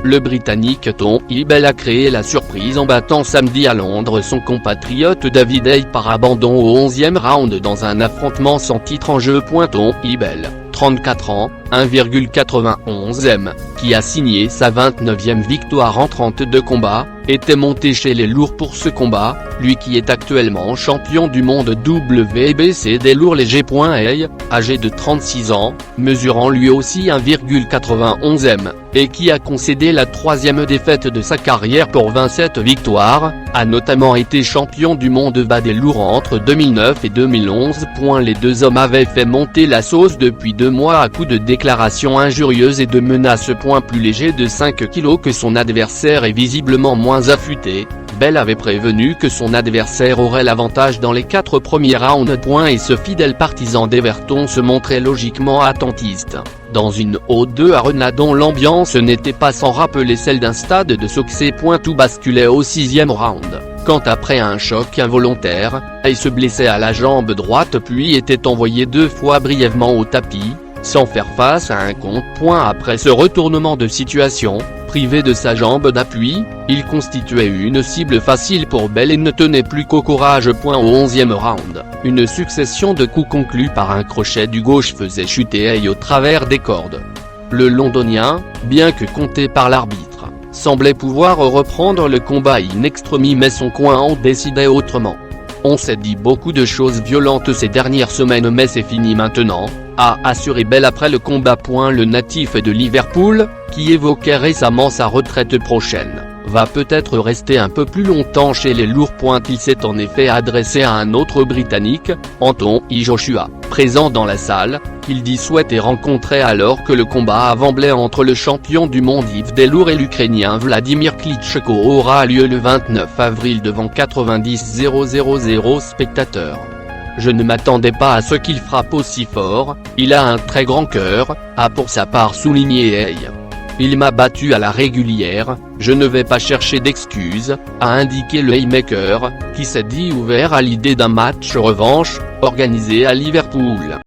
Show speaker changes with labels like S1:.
S1: Le Britannique Tom Ibel a créé la surprise en battant samedi à Londres son compatriote David Haye par abandon au 11e round dans un affrontement sans titre en jeu. Tom Ibel, 34 ans, 1,91m, qui a signé sa 29e victoire en 32 combats, était monté chez les lourds pour ce combat, lui qui est actuellement champion du monde WBC des lourds légers. Haye, âgé de 36 ans, mesurant lui aussi 1,91m, et qui a concédé la 3e défaite de sa carrière pour 27 victoires, a notamment été champion du monde bas des lourds entre 2009 et 2011. Les deux hommes avaient fait monter la sauce depuis 2 mois à coups de déclarations injurieuses et de menaces. Plus léger de 5 kg que son adversaire et visiblement moins affûté, Bell avait prévenu que son adversaire aurait l'avantage dans les 4 premiers rounds. Et ce fidèle partisan d'Everton se montrait logiquement attentiste, dans une O2 Arena dont l'ambiance n'était pas sans rappeler celle d'un stade de succès. Tout basculait au 6e round, quand après un choc involontaire, Haye se blessait à la jambe droite puis était envoyé 2 fois brièvement au tapis, sans faire face à un compte. Après ce retournement de situation, privé de sa jambe d'appui, il constituait une cible facile pour Bell et ne tenait plus qu'au courage. Au 11e round, une succession de coups conclus par un crochet du gauche faisait chuter Haye au travers des cordes. Le Londonien, bien que compté par l'arbitre, semblait pouvoir reprendre le combat in extremis, mais son coin en décidait autrement. On s'est dit beaucoup de choses violentes ces dernières semaines, mais c'est fini maintenant, a assuré Bell après le combat. Le natif de Liverpool, qui évoquait récemment sa retraite prochaine, va peut-être rester un peu plus longtemps chez les lourds. Il s'est en effet adressé à un autre Britannique, Anthony Joshua, présent dans la salle, qu'il dit souhaiter rencontrer alors que le combat avant-blé entre le champion du monde Yves des lourds et l'Ukrainien Vladimir Klitschko aura lieu le 29 avril devant 90 000 spectateurs. Je ne m'attendais pas à ce qu'il frappe aussi fort, il a un très grand cœur, a pour sa part souligné Haye. Il m'a battu à la régulière, je ne vais pas chercher d'excuses, a indiqué le Haymaker, qui s'est dit ouvert à l'idée d'un match revanche, organisé à Liverpool.